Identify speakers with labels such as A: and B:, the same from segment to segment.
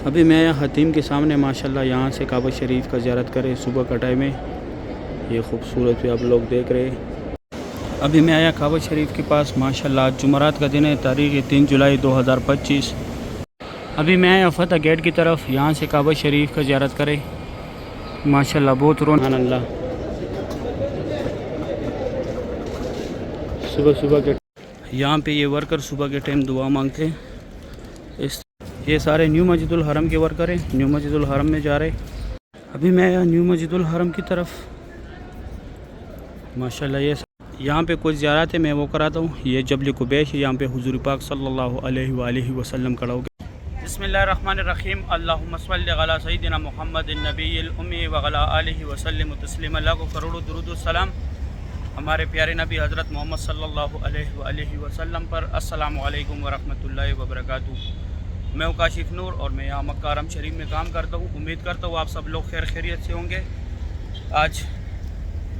A: अभी मैं हतीम के सामने माशाल्लाह यहाँ से काबा शरीफ का ज़ियारत करें सुबह का टाइम है। ये खूबसूरत भी आप लोग देख रहे हैं। अभी मैं आया काबा शरीफ के पास माशाल्लाह। आज जुमरात का दिन है, तारीख़ 3 जुलाई 2025। अभी मैं आया फतेह गेट की तरफ, यहाँ से काबा शरीफ का ज़ियारत करें माशाल्लाह। बहुत रोन अल्लाह। सुबह सुबह के यहाँ पे ये वर्कर सुबह के टाइम दुआ मांगते हैं। ये सारे न्यू मस्जिदुल हरम के वर्कर हैं, न्यू मस्जिदुल हरम में जा रहे। अभी मैं आया न्यू मस्जिदुल हरम की तरफ माशाल्लाह। ये यहाँ पे कुछ ज़ियारत है, मैं वो कराता हूँ। ये जबल कुबैश है, यहाँ पे हुज़ूर पाक सल्लल्लाहु अलैहि वसल्लम खड़ा हो गया। बिस्मिल्लाहिर्रहमानिर्रहीम। अल्लाहुम्मा सल्लि अला सय्यिदिना मुहम्मदिन नबिय्यिल उम्मी व अला आलिहि व सल्लिम तस्लीमा। लाखों करोड़ों दुरूद सलाम हमारे प्यारे नबी हज़रत मोहम्मद सल्लल्लाहु अलैहि वसल्लम पर। अस्सलामु अलैकुम व रहमतुल्लाहि व बरकातुहू। मैं हूँ काशिफ नूर और मैं यहाँ मक्का हरम शरीफ में काम करता हूँ। उम्मीद करता हूँ आप सब लोग खैर खैरियत से होंगे। आज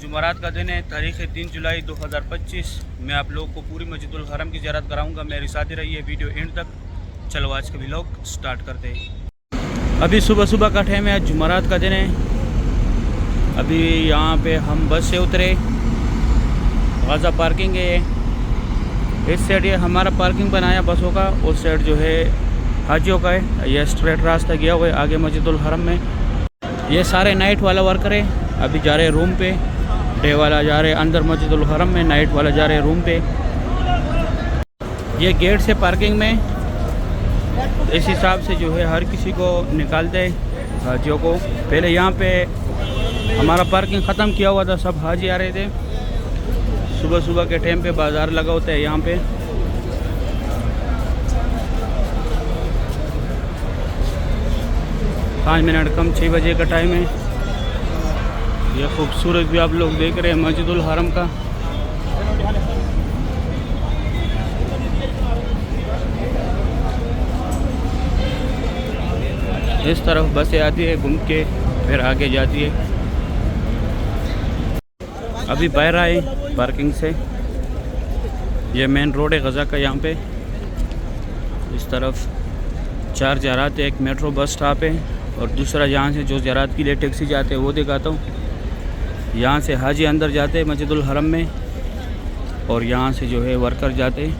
A: जुमरात का दिन है, तारीख़ 3 जुलाई 2025। मैं आप लोगों को पूरी मस्जिदुल हरम की ज़ियारत कराऊँगा। मेरी साथी रही है वीडियो एंड तक। चलो आज का व्लॉग स्टार्ट करते हैं। अभी सुबह सुबह का टाइम है, आज जुमरात का दिन है। अभी यहाँ पे हम बस से उतरे, गाज़ा पार्किंग है। इस साइड ये हमारा पार्किंग बनाया बसों का, उस साइड जो है हाजियों का है। ये स्ट्रेट रास्ता गया हुआ है आगे मस्जिदुल हरम में। ये सारे नाइट वाला वर्कर है, अभी जा रहे रूम पे। डे वाला जा रहे अंदर मस्जिदुल हरम में, नाइट वाला जा रहे रूम पे। ये गेट से पार्किंग में इस हिसाब से जो है हर किसी को निकालते हैं हाजियों को। पहले यहाँ पे हमारा पार्किंग ख़त्म किया हुआ था, सब हाजी आ रहे थे। सुबह सुबह के टाइम पे बाज़ार लगा होता है यहाँ पे। पाँच मिनट कम 6 बजे का टाइम है। ये खूबसूरत भी आप लोग देख रहे हैं मस्जिदुल हरम का। इस तरफ बसें आती है, घूम के फिर आगे जाती है। अभी बाहर आए पार्किंग से। ये मेन रोड है गज़ा का। यहाँ पे इस तरफ 4 ज़ियारत है, एक मेट्रो बस स्टॉप है और दूसरा यहाँ से जो ज़ियारत के लिए टैक्सी जाते हैं वो दिखाता हूँ। यहाँ से हाजी अंदर जाते हैं मस्जिदुल हरम में और यहाँ से जो है वर्कर जाते हैं।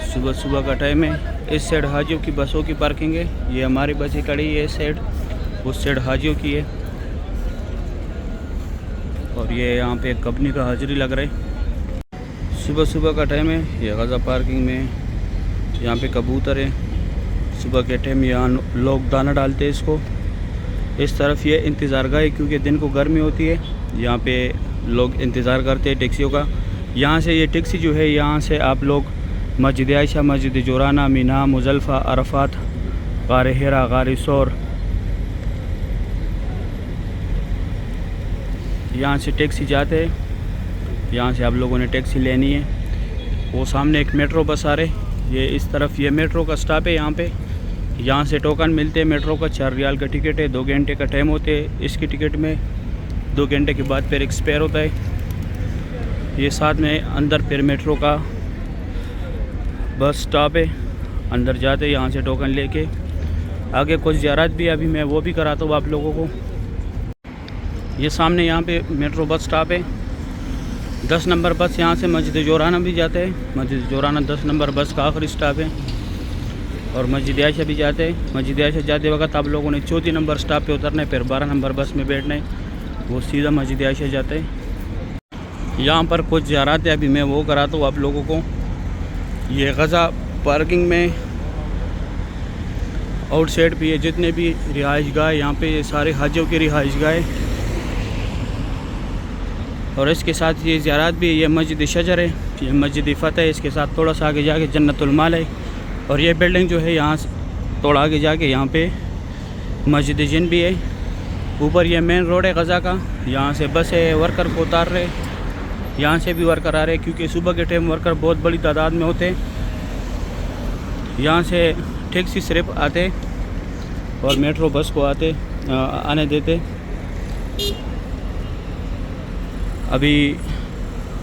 A: सुबह सुबह का टाइम है। इस साइड हाजियों की बसों की पार्किंग है। ये हमारी बसें खड़ी है इस साइड, उस साइड हाजियों की है। और ये यहाँ पे एक कंपनी का हाजिरी लग रहा है। सुबह सुबह का टाइम है। ये गज़ा पार्किंग में यहाँ पे कबूतर है। सुबह के टाइम यहाँ लोग दाना डालते हैं इसको। इस तरफ ये इंतज़ारगाह है, क्योंकि दिन को गर्मी होती है। यहाँ पे लोग इंतज़ार करते हैं टैक्सियों का। यहाँ से ये टैक्सी जो है, यहाँ से आप लोग मस्जिद आयशा, मस्जिद जोराना, मीना, मुज़ल्फ़ा, अरफात, गार हिरा, गार सौर, यहाँ से टैक्सी जाते हैं। यहाँ से आप लोगों ने टैक्सी लेनी है। वो सामने एक मेट्रो बस आ रहे। ये इस तरफ ये मेट्रो का स्टॉप है। यहाँ पे यहाँ से टोकन मिलते हैं मेट्रो का। 4 रियाल का टिकट है, 2 घंटे का टाइम होते हैं इसकी टिकट में। 2 घंटे के बाद फिर एक्सपायर होता है। ये साथ में अंदर फिर मेट्रो का बस स्टॉप है, अंदर जाते यहाँ से टोकन लेके। आगे कुछ ज़ियारत भी अभी मैं वो भी कराता हूँ आप लोगों को। ये सामने यहाँ पे मेट्रो बस स्टॉप है। 10 नंबर बस यहाँ से मस्जिद जोराना भी जाते हैं। मस्जिद जोराना 10 नंबर बस का आखिरी स्टॉप है। और मस्जिद आयशा भी जाते हैं। मस्जिद आयशा जाते वक्त आप लोगों ने 4 नंबर स्टॉप पे उतरना है, फिर 12 नंबर बस में बैठना है, वो सीधा मस्जिद आयशा जाते हैं। यहाँ पर कुछ ज़ियारत है, अभी मैं वो कराता हूँ आप लोगों को। ये गज़ा पार्किंग में आउटसाइड पे ये जितने भी रिहाइश गाह यहाँ पे, ये सारे हाजियों की रिहाइश गाह। और इसके साथ ये ज़ियारत भी, ये मस्जिद शजर है, ये मस्जिद फतेह है। इसके साथ थोड़ा सा आगे जाके जन्नतुल माल है। और ये बिल्डिंग जो है यहाँ थोड़ा आगे जाके यहाँ पे मस्जिद जिन भी है। ऊपर ये मेन रोड है गज़ा का। यहाँ से बस है, वर्कर को उतार रहे। यहाँ से भी वर्कर आ रहे हैं, क्योंकि सुबह के टाइम वर्कर बहुत बड़ी तादाद में होते हैं। यहाँ से टैक्सी सिर्फ आते और मेट्रो बस को आने देते। अभी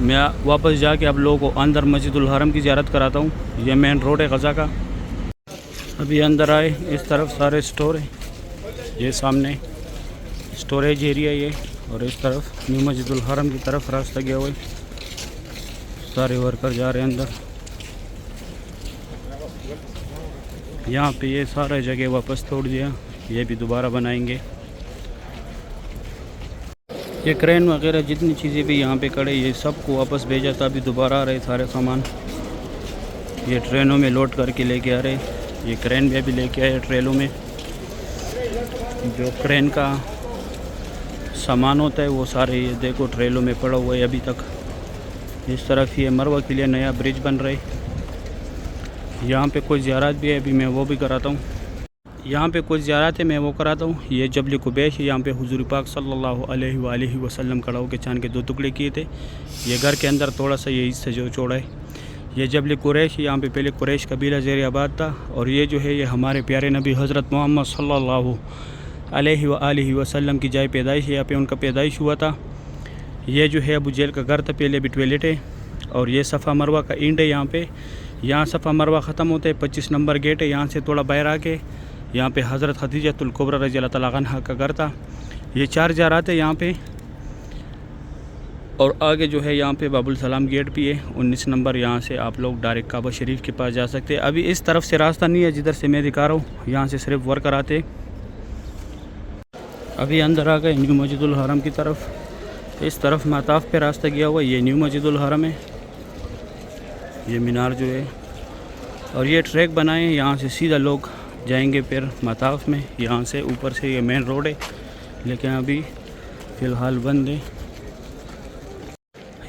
A: मैं वापस जाके आप लोगों को अंदर मस्जिदुल हरम की ज़ियारत कराता हूँ। ये मेन रोड है गज़ा का। अभी अंदर आए, इस तरफ सारे स्टोर है, ये सामने स्टोरेज एरिया ये, और इस तरफ न्यू मस्जिदुल हरम की तरफ रास्ता गया हुआ है। सारे वर्कर जा रहे हैं अंदर। यहाँ पे ये सारा जगह वापस तोड़ दिया, ये भी दोबारा बनाएंगे। ये क्रेन वगैरह जितनी चीज़ें भी यहाँ पे खड़े, ये सबको वापस भेजा था, अभी दोबारा आ रहे सारे सामान। ये ट्रेनों में लोड करके लेके आ रहे, ये क्रेन भी अभी लेके आए ट्रेनों में। जो क्रेन का सामान होता है वो सारे ये देखो ट्रेनों में पड़ा हुआ है अभी तक। इस तरफ ये मरवा के लिए नया ब्रिज बन रहा है। यहाँ पे कोई ज़ियारत भी है, अभी मैं वो भी कराता हूँ। यहाँ पे कुछ ज़ियारत है, मैं वो कराता हूँ। ये जबल कुबैश है, यहाँ पे हुजूर पाक सल्लल्लाहु अलैहि वसल्लम खड़ा होकर चांद के 2 टुकड़े किए थे। ये घर के अंदर थोड़ा सा ये हिस्सा जो चौड़ा है, ये जबल कुरैश, यहाँ पे पहले कुरैश कबीला ज़ेर आबाद था। और ये जो है ये हमारे प्यारे नबी हज़रत मोहम्मद सल्लल्लाहु अलैहि वसल्लम की जाए पैदाइश है, यहाँ पे उनका पैदाइश हुआ था। ये जो है अबू जेल का घर था, पहले भी टॉयलेट है। और ये सफ़ा मरवा का इंड है, यहाँ पे यहाँ सफ़ा मरवा ख़त्म होता है, 25 नंबर गेट है। यहाँ से थोड़ा बाहर आके यहाँ पे हज़रत खदीजतुल कुबरा रज़ी अल्लाह तआला अन्हा का घर था। ये 4 ज़ियारत है यहाँ पे। और आगे जो है यहाँ पे बाबुल सलाम गेट भी है, 19 नंबर। यहाँ से आप लोग डायरेक्ट काबा शरीफ के पास जा सकते हैं। अभी इस तरफ से रास्ता नहीं है जिधर से मैं दिखा रहा हूँ, यहाँ से सिर्फ वर्कर आते। अभी अंदर आ गए न्यू मस्जिदुल हरम की तरफ। इस तरफ माताफ पे रास्ता गया हुआ, ये न्यू मस्जिदुल हरम है, ये मीनार जो है। और ये ट्रैक बनाए हैं, यहाँ से सीधा लोग जाएंगे फिर माताफ में। यहाँ से ऊपर से ये मेन रोड है, लेकिन अभी फ़िलहाल बंद है।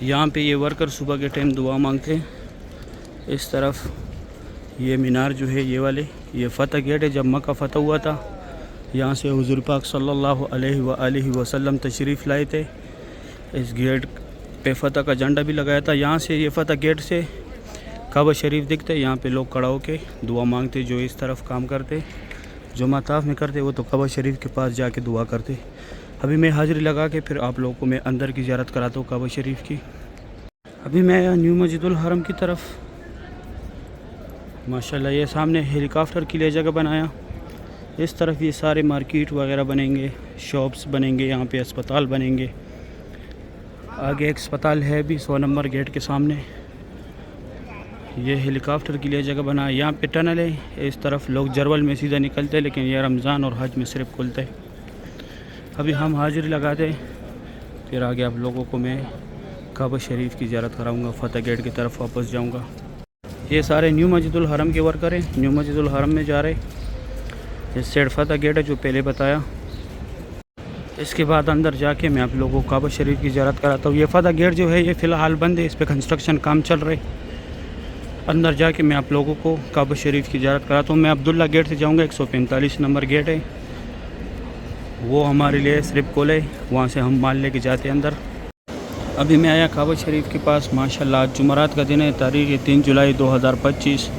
A: यहाँ पे ये वर्कर सुबह के टाइम दुआ मांगते हैं। इस तरफ ये मीनार जो है ये वाले, ये फ़तह गेट है, जब मक्का फ़तह हुआ था यहाँ से हुज़ूर पाक सल्लल्लाहु अलैहि वसल्लम तशरीफ़ लाए थे। इस गेट पे फ़तह का झंडा भी लगाया था। यहाँ से ये फ़तह गेट से काबा शरीफ दिखते, यहाँ पे लोग खड़ा होके दुआ मांगते। जो इस तरफ काम करते, जो माताफ में करते, वो तो काबा शरीफ के पास जाके दुआ करते। अभी मैं हाज़िरी लगा के फिर आप लोगों को मैं अंदर की ज़ियारत कराता हूँ काबा शरीफ की। अभी मैं आया न्यू मस्जिदुल हरम की तरफ। माशाल्लाह ये सामने हेलीकॉप्टर के लिए जगह बनाया। इस तरफ ये सारे मार्केट वगैरह बनेंगे, शॉप्स बनेंगे, यहाँ पे अस्पताल बनेंगे। आगे एक अस्पताल है भी 100 नंबर गेट के सामने। ये हेलीकॉप्टर के लिए जगह बना है। यहाँ पे टनल है, इस तरफ लोग जरवल में सीधा निकलते हैं, लेकिन ये रमज़ान और हज में सिर्फ खुलते हैं। अभी हम हाज़िरी लगाते, फिर आगे आप लोगों को मैं काबा शरीफ की ज़ियारत कराऊंगा, फ़तह गेट की तरफ वापस जाऊंगा। ये सारे न्यू मस्जिदुल हरम के वर्कर हैं, न्यू मस्जिदुल हरम में जा रहे। इस साइड फ़तह गेट है जो पहले बताया। इसके बाद अंदर जाके मैं आप लोगों को काबा शरीफ की ज़ियारत कराता हूँ। ये फ़तह गेट जो है ये फ़िलहाल बंद है, इस पर कंस्ट्रक्शन काम चल रहे। अंदर जाके मैं आप लोगों को काबा शरीफ की ज़ियारत कराता हूँ। मैं अब्दुल्ला गेट से जाऊँगा, 145 नंबर गेट है, वो हमारे लिए सिर्फ खोले, वहाँ से हम माल लेके जाते हैं अंदर। अभी मैं आया काबा शरीफ के पास। माशाल्लाह आज जुमरात का दिन है, तारीख़ 3 जुलाई 2025।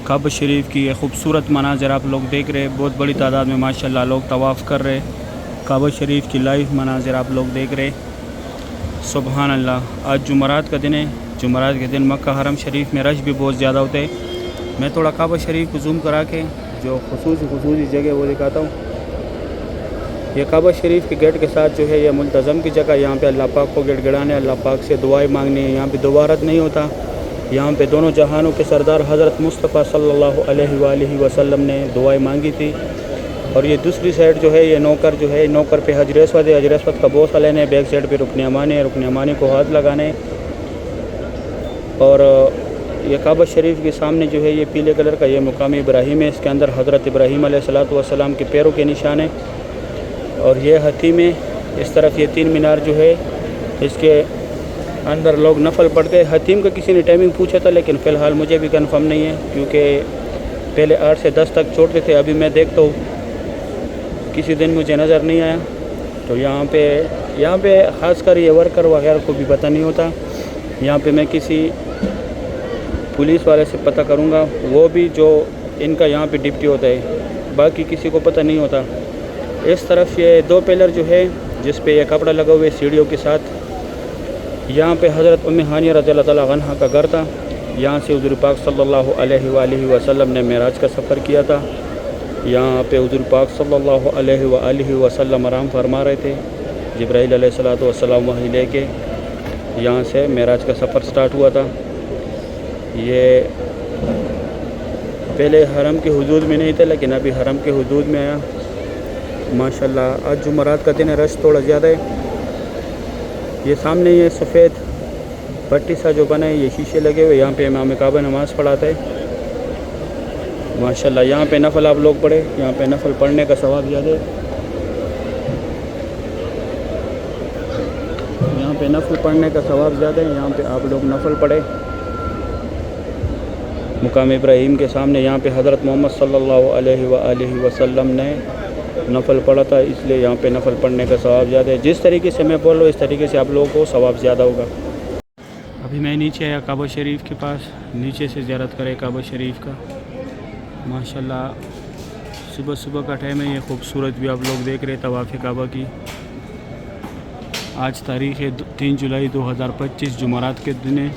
A: काबा शरीफ की ये खूबसूरत मनाज़र आप लोग देख रहे हैं। बहुत बड़ी तादाद में माशाल्लाह लोग तवाफ़ कर रहे हैं। काबा शरीफ की लाइव मनाज़र आप लोग देख रहे हैं। सुबहान अल्लाह, आज जुमरात का दिन है। जुमरात के दिन मक्का हरम शरीफ में रश भी बहुत ज़्यादा होते हैं। मैं थोड़ा काबा शरीफ को जूम करा के जो खुसूसी जगह वो दिखाता हूँ। ये काबा शरीफ के गेट के साथ जो है ये मुल्तज़म की जगह, यहाँ पे अल्लाह पाक को गिड़गिड़ाने, अल्लाह पाक से दुआएं मांगनी है। यहाँ पे दुआरत नहीं होता। यहाँ पे दोनों जहानों के सरदार हज़रत मुस्तफ़ा सल्लल्लाहु अलैहि वसल्लम ने दुआएं मांगी थी। और ये दूसरी साइड जो है ये नौकर जो है, नौकर पे हजर अस्वद है, हजर अस्वद का बोस लेने, बैक साइड पे रुकन अमानी है, रुकन अमानी को हाथ लगाने। और ये काबा शरीफ के सामने जो है ये पीले कलर का ये मुकाम इब्राहिम है, इसके अंदर हज़रत इब्राहिम अलैहिस्सलातु वस्सलाम के पैरों के निशान है। और ये हती में इस तरफ ये 3 मीनार जो है, इसके अंदर लोग नफल पढ़ते हैं। हतीम का किसी ने टाइमिंग पूछा था, लेकिन फ़िलहाल मुझे भी कंफर्म नहीं है, क्योंकि पहले 8 से 10 तक छोड़ते थे। अभी मैं देखता हूँ किसी दिन मुझे नज़र नहीं आया। तो यहाँ पे ख़ासकर ये वर्कर वगैरह को भी पता नहीं होता। यहाँ पे मैं किसी पुलिस वाले से पता करूँगा, वो भी जो इनका यहाँ पे डिप्टी होता है, बाकी किसी को पता नहीं होता। इस तरफ ये 2 पिलर जो है जिस पे ये कपड़ा लगा हुआ है सीढ़ियों के साथ, यहाँ पे हज़रत उम्मे हानिया रज़ी अल्लाह तआला अन्हा का घर था। यहाँ से हुज़ूर पाक सल्लल्लाहु अलैहि वसल्लम ने मेराज का सफ़र किया था। यहाँ पे हुज़ूर पाक सल्लल्लाहु अलैहि वसल्लम आराम फरमा रहे थे। जिब्राइल अलैहिस्सलातु वस्सलाम वही लेके यहाँ से मेराज का सफ़र स्टार्ट हुआ था। ये पहले हरम के हुदूद में नहीं था, लेकिन अभी हरम के हुदूद में आया। माशाल्लाह आज जुमरात का दिन है, रश थोड़ा ज़्यादा है। ये सामने ये सफ़ेद पट्टी सा जो बना है, ये शीशे लगे हुए, यहाँ पे इमाम काबा नमाज़ पढ़ाता है। माशाल्लाह यहाँ पे नफल आप लोग पढ़े, यहाँ पे नफल पढ़ने का सवाब ज़्यादा है। यहाँ पे नफल पढ़ने का सवाब ज़्यादा है, यहाँ पे आप लोग नफल पढ़े। मुकाम इब्राहीम के सामने यहाँ पे हज़रत मोहम्मद सल्लल्लाहु अलैहि वसल्लम ने नफल पढ़ा था, इसलिए यहाँ पे नफल पढ़ने का सवाब ज़्यादा है। जिस तरीके से मैं बोल रहा हूँ इस तरीके से आप लोगों को सवाब ज़्यादा होगा। अभी मैं नीचे आया काबा शरीफ के पास, नीचे से ज़ियारत करें काबा शरीफ का। माशाल्लाह सुबह सुबह का टाइम है, ये खूबसूरत भी आप लोग देख रहे हैं तवाफ़ काबा की। आज तारीख़ है 3 जुलाई 2025, जुमरात के दिन है।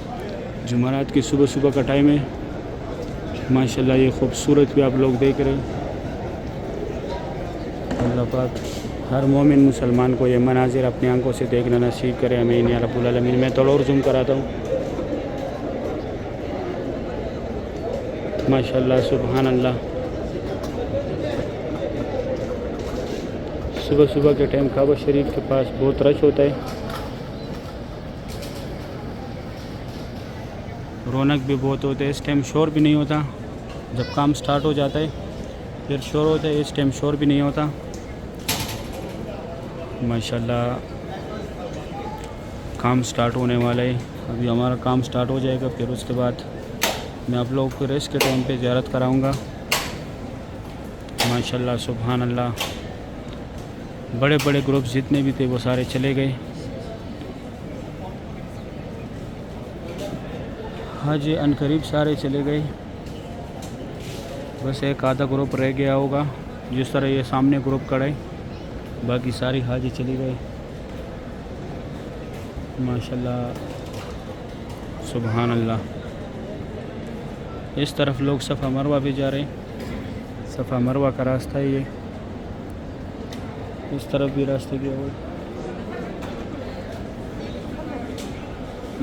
A: जुमरात की सुबह सुबह का टाइम है। माशाल्लाह ये खूबसूरत भी आप लोग देख रहे हैं। अल्लाह पाक हर मोमिन मुसलमान को ये मनाजिर अपनी आंखों से देखना नसीब करे, आमीन या रब्बुल आलमीन। मैं थोड़ा और जूम कराता हूँ। माशाल्लाह सुभान अल्लाह। सुबह सुबह के टाइम काबा शरीफ के पास बहुत रश होता है, रौनक भी बहुत होता है। इस टाइम शोर भी नहीं होता, जब काम स्टार्ट हो जाता है फिर शोर होता है, इस टाइम शोर भी नहीं होता। माशाल्लाह काम स्टार्ट होने वाला है, अभी हमारा काम स्टार्ट हो जाएगा, फिर उसके बाद मैं आप लोगों को रेस्ट के टाइम पे ज़ियारत कराऊंगा। माशाल्लाह सुभान अल्लाह। बड़े बड़े ग्रुप जितने भी थे वो सारे चले गए। हाँ जी अनकरीब सारे चले गए, बस एक आधा ग्रुप रह गया होगा। जिस तरह ये सामने ग्रुप खड़ा है, बाकी सारी हाजी चली गई। माशाल्लाह सुभान अल्लाह। इस तरफ लोग सफ़ा मरवा भी जा रहे हैं, सफ़ा मरवा का रास्ता है ये। इस तरफ भी रास्ते की ओर।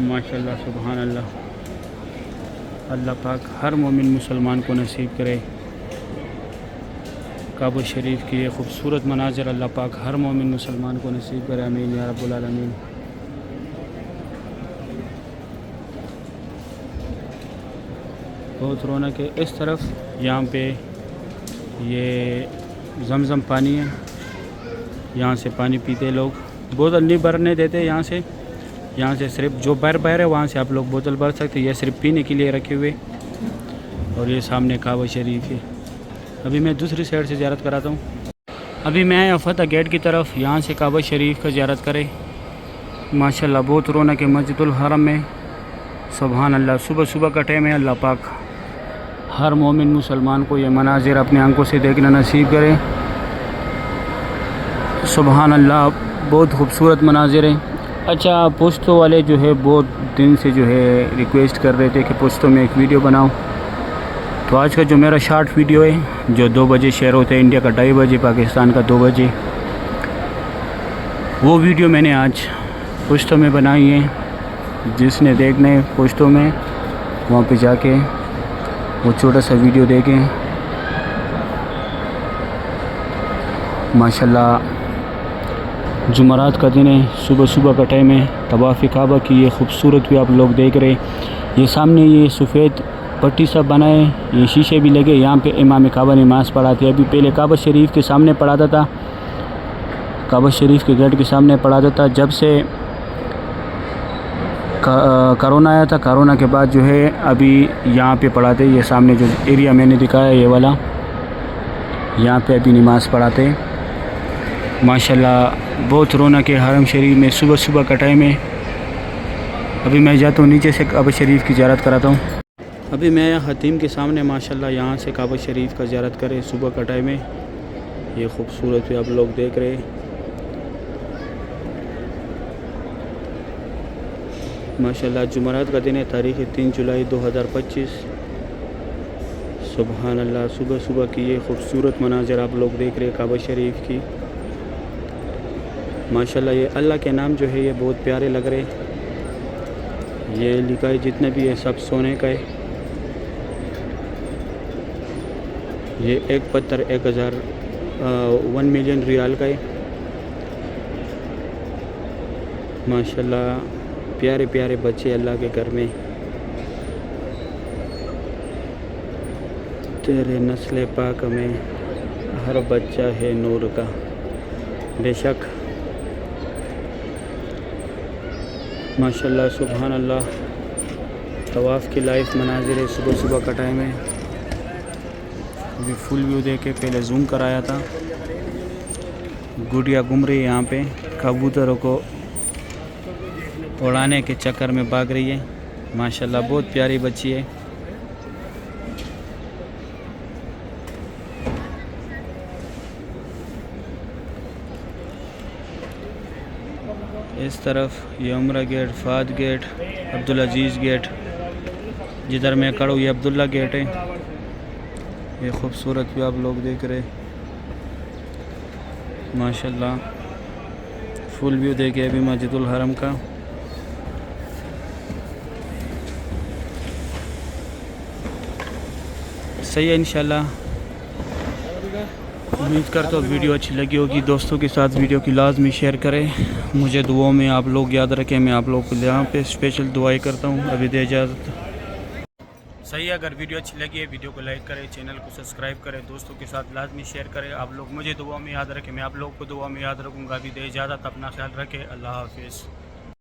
A: माशाल्लाह सुभान अल्लाह। अल्लाह पाक हर मोमिन मुसलमान को नसीब करे काबा शरीफ की ये खूबसूरत मनाज़िर। अल्लाह पाक हर मोमिन मुसलमान को नसीब करे, आमीन या रब्बुल आलमीन। बहुत रौनक है इस तरफ। यहाँ पे ये ज़मज़म पानी है, यहाँ से पानी पीते लोग, बोतल नहीं भरने देते यहाँ से सिर्फ जो बाहर है वहाँ से आप लोग बोतल भर सकते हैं। ये सिर्फ पीने के लिए रखे हुए। और ये सामने काबा शरीफ है। अभी मैं दूसरी साइड से ज़ियारत कराता हूँ। अभी मैं आया फतेह गेट की तरफ, यहाँ से काबा शरीफ का ज़ियारत करें। माशाल्लाह बहुत रौनक है मस्जिदुल हरम में। सुभान अल्लाह। सुबह सुबह का टाइम है। अल्लाह पाक हर मोमिन मुसलमान को ये मनाजिर अपनी आंखों से देखना नसीब करे। सुभान अल्लाह बहुत खूबसूरत मनाजिर है। अच्छा पुश्तो वाले जो है बहुत दिन से जो है रिक्वेस्ट कर रहे थे कि पुश्तो में एक वीडियो बनाओ, तो आज का जो मेरा शॉर्ट वीडियो है जो 2 बजे शेयर होता है, इंडिया का 2:30 बजे, पाकिस्तान का 2 बजे, वो वीडियो मैंने आज पुश्तो में बनाई है। जिसने देखना है पुश्तो में वहाँ पे जाके वो छोटा सा वीडियो देखें। माशाल्लाह जुमरात का दिन है, सुबह सुबह का टाइम है। तवाफ़ काबा की ये खूबसूरत भी आप लोग देख रहे हैं। ये सामने ये सफ़ेद पट्टी सा बना है, ये शीशे भी लगे। यहाँ पे इमाम काबा नमाज़ पढ़ाते हैं। अभी पहले काबा शरीफ के सामने पढ़ाता था, काबा शरीफ के गेट के सामने पढ़ाता था। जब से कोरोना आया था, कोरोना के बाद जो है अभी यहाँ पे पढ़ाते। ये सामने जो एरिया मैंने दिखाया ये वाला, यहाँ पे अभी नमाज़ पढ़ाते हैं। माशाल्लाह बहुत रौनक है हरम शरीफ में। सुबह सुबह का टाइम है। अभी मैं जाता हूँ नीचे से काबा शरीफ की ज़ियारत कराता हूँ। अभी मैं हतीम के सामने माशाल्लाह यहाँ से काबा शरीफ का ज़ियारत करें। सुबह का टाइम है। ये खूबसूरत भी आप लोग देख रहे हैं। माशाल्लाह जुमेरात का दिन है, तारीख़ 3 जुलाई 2025। सुबहान अल्लाह, सुबह सुबह की ये खूबसूरत मनाज़र आप लोग देख रहे हैं काबा शरीफ की। माशाल्लाह ये अल्लाह के नाम जो है ये बहुत प्यारे लग रहे। ये लिखा है जितने भी है सब सोने का है। ये एक पत्थर 1 मिलियन रियाल का है। माशाल्लाह प्यारे प्यारे बच्चे अल्लाह के घर में। तेरे नस्ल पाक में हर बच्चा है नूर का। बेशक माशाल्लाह सुभान अल्लाह, तवाफ़ की लाइव मनाजिर है सुबह सुबह का टाइम है। अभी फुल व्यू दे के पहले जूम कराया था। गुड़िया घूम रही है यहाँ पे, कबूतरों को उड़ाने के चक्कर में भाग रही है। माशाल्लाह बहुत प्यारी बच्ची है। इस तरफ ये उम्रा गेट, फाद गेट, अब्दुल अजीज़ गेट, जिधर मैं खड़ा हूँ ये अब्दुल्ला गेट है। ये खूबसूरत भी आप लोग देख रहे माशाल्लाह। फुल व्यू देखे अभी मस्जिदुल हरम का। सही है इंशाल्लाह। उम्मीद करता हूँ वीडियो अच्छी लगी होगी। दोस्तों के साथ वीडियो की लाजमी शेयर करें। मुझे दुआओं में आप लोग याद रखें। मैं आप लोगों को यहाँ पे स्पेशल दुआएं करता हूँ। अभी दे इजाज़त। सही है, अगर वीडियो अच्छी लगी है वीडियो को लाइक करें, चैनल को सब्सक्राइब करें, दोस्तों के साथ लाजमी शेयर करें। आप लोग मुझे दुआ में याद रखें, मैं आप लोगों को दुआ में याद रखूँगा। अभी दे इजाज़त, अपना ख्याल रखें। अल्लाह हाफिज़।